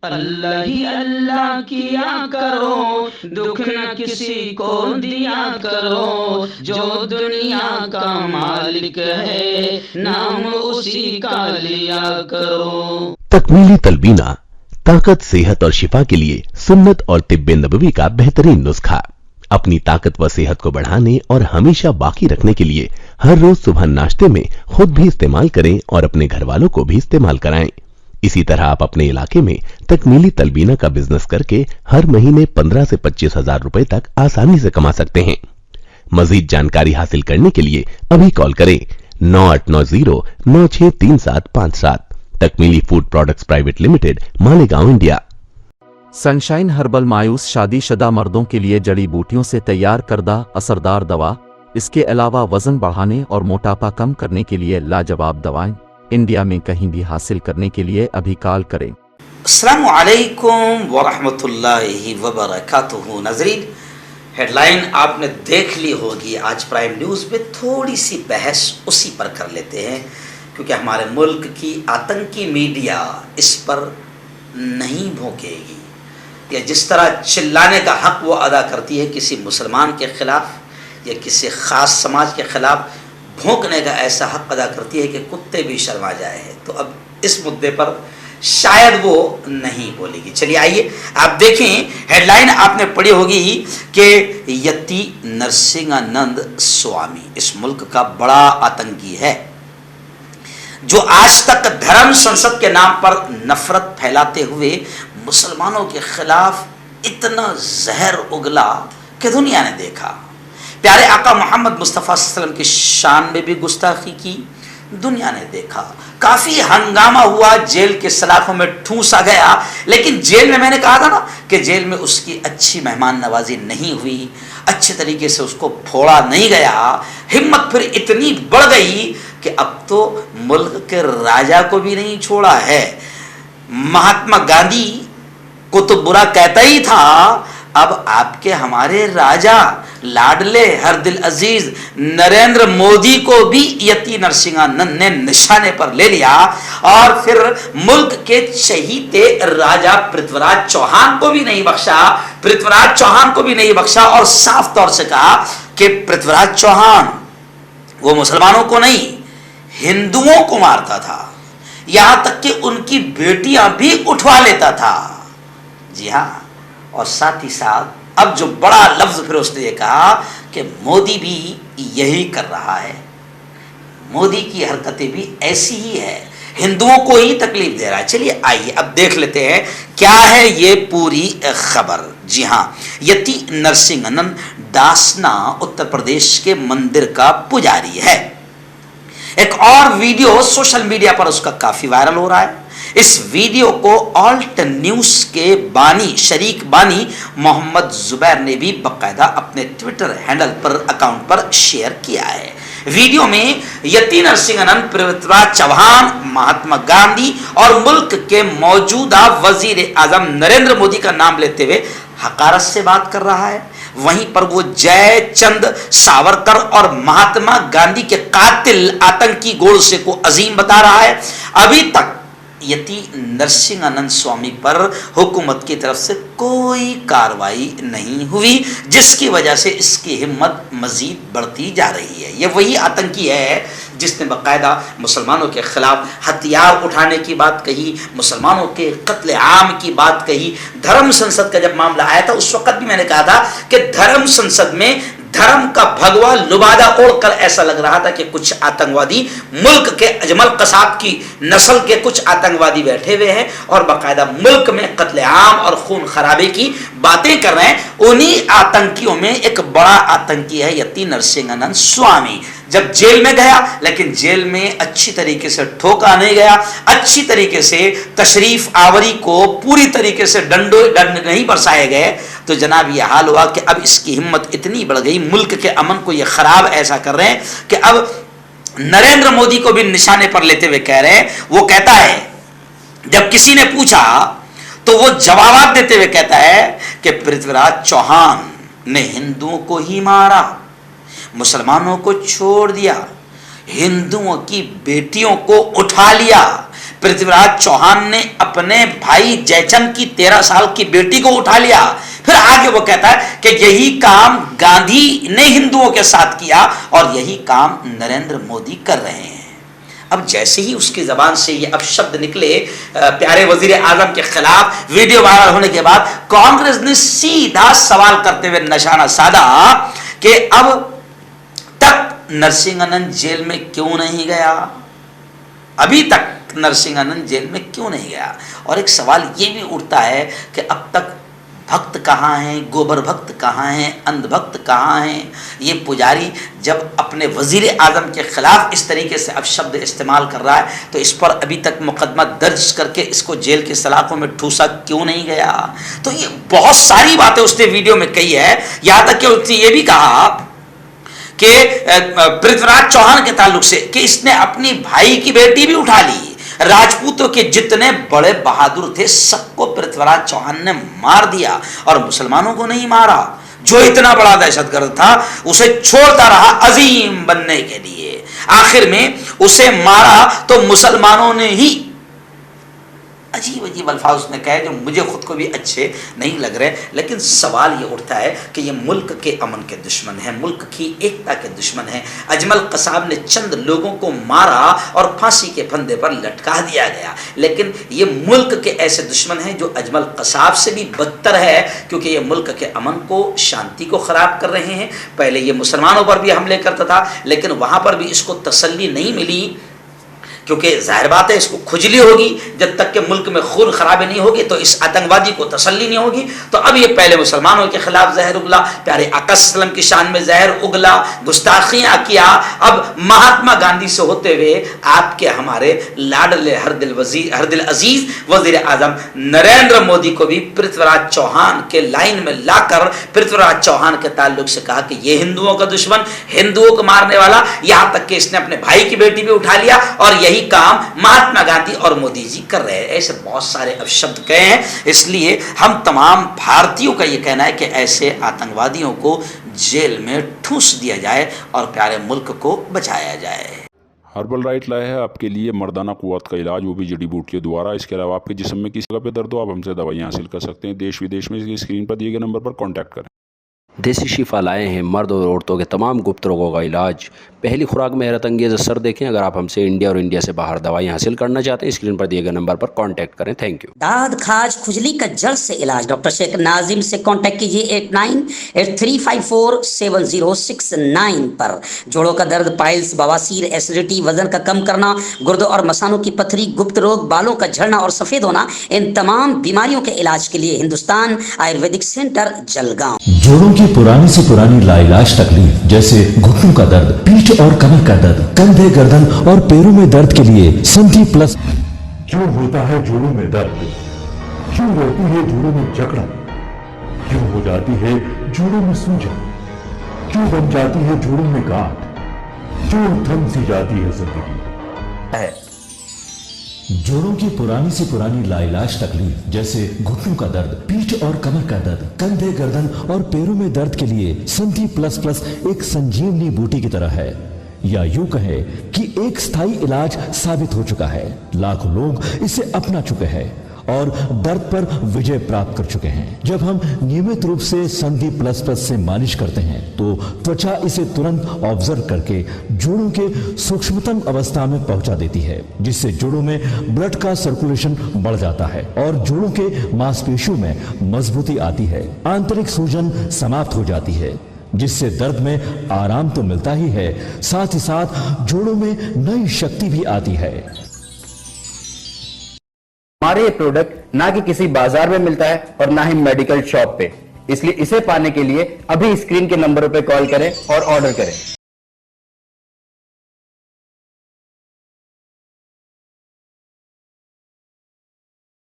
अल्लाह ही अल्लाह किया करो, दुख न किसी को दिया करो, जो दुनिया का मालिक है नाम उसी का लिया करो। तकमीली तलबीना, ताकत, सेहत और शिफा के लिए सुन्नत और तिब्बे नबवी का बेहतरीन नुस्खा। अपनी ताकत व सेहत को बढ़ाने और हमेशा बाकी रखने के लिए हर रोज सुबह नाश्ते में खुद भी इस्तेमाल करें और अपने घर वालों को भी इस्तेमाल कराएं। इसी तरह आप अपने इलाके में तकमीली तलबीना का बिजनेस करके हर महीने 15 से 25 हजार रुपए तक आसानी से कमा सकते हैं। मजीद जानकारी हासिल करने के लिए अभी कॉल करें 9890963757। Takmeeli food products private limited, Malegaon, India. Sunshine herbal मायूस शादीशुदा मर्दों के लिए जड़ी बूटियों से तैयार करदा असरदार दवा। इसके अलावा वजन बढ़ाने और मोटापा कम करने के लिए लाजवाब दवाएं इंडिया में कहीं भी हासिल करने के लिए अभी कॉल करें। अस्सलामु अलैकुम वरहमतुल्लाहि वबरकातुहू। नाज़रीन, हेडलाइन आपने देख ली होगी। आज प्राइम न्यूज़ में थोड़ी सी बहस उसी पर कर लेते हैं, क्योंकि हमारे मुल्क की आतंकी मीडिया इस पर नहीं भोंकेगी, या जिस तरह चिल्लाने का हक वो अदा करती है किसी मुसलमान के ख़िलाफ़ या किसी ख़ास समाज के ख़िलाफ़, भोंकने का ऐसा हक अदा करती है कि कुत्ते भी शर्मा जाए हैं। तो अब इस मुद्दे पर शायद वो नहीं बोलेगी। चलिए आइए आप देखें, हेडलाइन आपने पढ़ी होगी कि यति नरसिंहानंद स्वामी इस मुल्क का बड़ा आतंकी है, जो आज तक धर्म संसद के नाम पर नफरत फैलाते हुए मुसलमानों के खिलाफ इतना जहर उगला कि दुनिया ने देखा। प्यारे आका मोहम्मद मुस्तफ़ा सल्लल्लाहु अलैहि वसल्लम की शान में भी गुस्ताखी की, दुनिया ने देखा। काफ़ी हंगामा हुआ, जेल के सलाखों में ठूंसा गया, लेकिन जेल में, मैंने कहा था ना कि जेल में उसकी अच्छी मेहमान नवाजी नहीं हुई, अच्छे तरीके से उसको फोड़ा नहीं गया। हिम्मत फिर इतनी बढ़ गई कि अब तो मुल्क के राजा को भी नहीं छोड़ा है। महात्मा गांधी को तो बुरा कहता ही था, अब आपके हमारे राजा लाडले हर दिल अजीज नरेंद्र मोदी को भी यति नरसिंहानंद ने निशाने पर ले लिया, और फिर मुल्क के चहीते राजा पृथ्वीराज चौहान को भी नहीं बख्शा, और साफ तौर से कहा कि पृथ्वीराज चौहान वो मुसलमानों को नहीं हिंदुओं को मारता था, यहां तक कि उनकी बेटियां भी उठवा लेता था। जी हाँ, और साथ ही साथ अब जो बड़ा लफ्ज फिर उसने ये कहा कि मोदी भी यही कर रहा है, मोदी की हरकतें भी ऐसी ही है, हिंदुओं को ही तकलीफ दे रहा है। चलिए आइए अब देख लेते हैं क्या है ये पूरी खबर। जी हाँ, यति नरसिंहानंद दासना उत्तर प्रदेश के मंदिर का पुजारी है। एक और वीडियो सोशल मीडिया पर उसका काफी वायरल हो रहा है। इस वीडियो को ऑल्ट न्यूज के शरीक बानी मोहम्मद जुबैर ने भी बकायदा अपने ट्विटर हैंडल पर अकाउंट पर शेयर किया है। वीडियो में यति नरसिंहानंद पृथ्वीराज चौहान, महात्मा गांधी और मुल्क के मौजूदा वजीर आजम नरेंद्र मोदी का नाम लेते हुए हकारत से बात कर रहा है। वहीं पर वो जयचंद सावरकर और महात्मा गांधी के कातिल आतंकी गोडसे को अजीम बता रहा है। अभी तक यति नरसिंहानंद स्वामी पर हुकूमत की तरफ से कोई कार्रवाई नहीं हुई, जिसकी वजह से इसकी हिम्मत मजीद बढ़ती जा रही है। ये वही आतंकी है जिसने बाकायदा मुसलमानों के खिलाफ हथियार उठाने की बात कही, मुसलमानों के कत्ले आम की बात कही। धर्म संसद का जब मामला आया था उस वक्त भी मैंने कहा था कि धर्म संसद में धर्म का भगवा लुबादा ओढ़कर ऐसा लग रहा था कि कुछ आतंकवादी, मुल्क के अजमल कसाब की नस्ल के कुछ आतंकवादी बैठे हुए हैं और बाकायदा मुल्क में कत्लेआम और खून खराबे की बातें कर रहे हैं। उन्हीं आतंकियों में एक बड़ा आतंकी है यति नरसिंहानंद स्वामी। जब जेल में गया, लेकिन जेल में अच्छी तरीके से ठोका नहीं गया, अच्छी तरीके से तशरीफ आवरी को पूरी तरीके से दंड नहीं बरसाए गए, तो जनाब ये हाल हुआ कि अब इसकी हिम्मत इतनी बढ़ गई, मुल्क के अमन को ये खराब ऐसा कर रहे हैं कि अब नरेंद्र मोदी को भी निशाने पर लेते हुए कह रहे हैं। वो कहता है, जब किसी ने पूछा तो वो जवाब देते हुए कहता है कि पृथ्वीराज चौहान ने हिंदुओं को ही मारा, मुसलमानों को छोड़ दिया, हिंदुओं की बेटियों को उठा लिया, पृथ्वीराज चौहान ने अपने भाई जयचंद की 13 साल की बेटी को उठा लिया। फिर आगे वो कहता है कि यही काम गांधी ने हिंदुओं के साथ किया और यही काम नरेंद्र मोदी कर रहे हैं। अब जैसे ही उसकी जबान से ये अब शब्द निकले प्यारे वजीर आजम के खिलाफ, वीडियो वायरल होने के बाद कांग्रेस ने सीधा सवाल करते हुए निशाना साधा कि अब तक नरसिंहानंद जेल में क्यों नहीं गया, अभी तक नरसिंहानंद जेल में क्यों नहीं गया। और एक सवाल ये भी उठता है कि अब तक भक्त कहाँ हैं, गोबर भक्त कहाँ हैं, अंध भक्त कहाँ हैं। ये पुजारी जब अपने वजीर आजम के खिलाफ इस तरीके से अब शब्द इस्तेमाल कर रहा है तो इस पर अभी तक मुकदमा दर्ज करके इसको जेल के सलाखों में ठूसा क्यों नहीं गया। तो ये बहुत सारी बातें उसने वीडियो में कही है। यहां तक कि उसने ये भी कहा कि पृथ्वीराज चौहान के ताल्लुक से कि इसने अपनी भाई की बेटी भी उठा ली। राजपूतों के जितने बड़े बहादुर थे सबको पृथ्वीराज चौहान ने मार दिया और मुसलमानों को नहीं मारा। जो इतना बड़ा दहशतगर्द था उसे छोड़ता रहा अजीम बनने के लिए, आखिर में उसे मारा तो मुसलमानों ने ही। अजीब अजीब अल्फाज उसने कहे जो मुझे खुद को भी अच्छे नहीं लग रहे, लेकिन सवाल ये उठता है कि ये मुल्क के अमन के दुश्मन हैं, मुल्क की एकता के दुश्मन हैं। अजमल कसाब ने चंद लोगों को मारा और फांसी के फंदे पर लटका दिया गया, लेकिन ये मुल्क के ऐसे दुश्मन हैं जो अजमल कसाब से भी बदतर है, क्योंकि ये मुल्क के अमन को, शांति को खराब कर रहे हैं। पहले ये मुसलमानों पर भी हमले करता था, लेकिन वहां पर भी इसको तसल्ली नहीं मिली, क्योंकि जाहिर बात है इसको खुजली होगी। जब तक के मुल्क में खून खराबी नहीं होगी तो इस आतंकवादी को तसल्ली नहीं होगी। तो अब ये पहले मुसलमानों के खिलाफ जहर उगला, प्यारे आका सल्लल्लाहु अलैहि वसल्लम की शान में जहर उगला, गुस्ताखियां किया। अब महात्मा गांधी से होते हुए आपके हमारे लाडले हर दिल अजीज वजीर आजम नरेंद्र मोदी को भी पृथ्वीराज चौहान के लाइन में लाकर पृथ्वीराज चौहान के ताल्लुक से कहा कि ये हिंदुओं का दुश्मन, हिंदुओं को मारने वाला। यहां तक कि इसने अपने भाई की बेटी भी उठा लिया और यही काम महात्मा गांधी और मोदी जी कर रहे हैं। ऐसे बहुत सारे अब शब्द कहे हैं, इसलिए हम तमाम भारतीयों का यह कहना है कि ऐसे आतंकवादियों को जेल में ठूस दिया जाए और प्यारे मुल्क को बचाया जाए। हर्बल राइट लाया है आपके लिए मर्दाना कुव्वत का इलाज, वो भी जड़ी बूटियों द्वारा। इसके अलावा आपके जिस्म में किसी जगह पे दर्द हो आप हमसे दवाइयाँ हासिल कर सकते हैं। देश विदेश में स्क्रीन पर दिए गए नंबर पर कॉन्टैक्ट करें। देसी शिफा लाए हैं मर्द और औरतों के तमाम गुप्त रोगों का इलाज। पहली खुराक में हैरत अंगेज़ असर देखें। अगर आप हमसे इंडिया और इंडिया से बाहर दवाई हासिल करना चाहते हैं स्क्रीन पर दिए गए नंबर पर कांटेक्ट करें। Thank you. दाद खाज खुजली का जल्द से इलाज डॉक्टर शेख नाजिम से कांटेक्ट कीजिए 8983547069 पर। जोड़ों का दर्द, पाइल्स, बवासीर, एसिडिटी, वजन का कम करना, गुर्दों और मसानों की पथरी, गुप्त रोग, बालों का झड़ना और सफेद होना, इन तमाम बीमारियों के इलाज के लिए हिंदुस्तान आयुर्वेदिक सेंटर जलगांव। जोड़ों की पुरानी से पुरानी लाइलाज तकलीफ जैसे घुटनों का दर्द, पीठ और कमर का दर्द, कंधे, गर्दन और पैरों में दर्द के लिए संधि प्लस। क्यों होता है जोड़ों में दर्द, क्यों रहती है जोड़ों में जकड़न, क्यों हो जाती है जोड़ों में सूजन, क्यों बन जाती है जोड़ों में गांठ, क्यों थम सी जाती है जिंदगी। जोड़ों की पुरानी से पुरानी लाइलाज तकलीफ जैसे घुटनों का दर्द, पीठ और कमर का दर्द, कंधे, गर्दन और पैरों में दर्द के लिए संधि प्लस प्लस एक संजीवनी बूटी की तरह है, या यूं कहे कि एक स्थायी इलाज साबित हो चुका है। लाखों लोग इसे अपना चुके हैं और दर्द पर विजय प्राप्त कर चुके हैं। जब हम नियमित रूप से संधि प्लस प्लस से मालिश करते हैं तो त्वचा इसे तुरंत ऑब्जर्व करके जोड़ों के सूक्ष्मतम अवस्था में पहुंचा देती है, जिससे जोड़ों में ब्लड का सर्कुलेशन बढ़ जाता है और जोड़ों के मांसपेशियों में मजबूती आती है। आंतरिक सूजन समाप्त हो जाती है, जिससे दर्द में आराम तो मिलता ही है, साथ ही साथ जोड़ों में नई शक्ति भी आती है। हमारे ये प्रोडक्ट ना कि किसी बाजार में मिलता है और ना ही मेडिकल शॉप पे, इसलिए इसे पाने के लिए अभी स्क्रीन के नंबरों पे कॉल करें और ऑर्डर करें।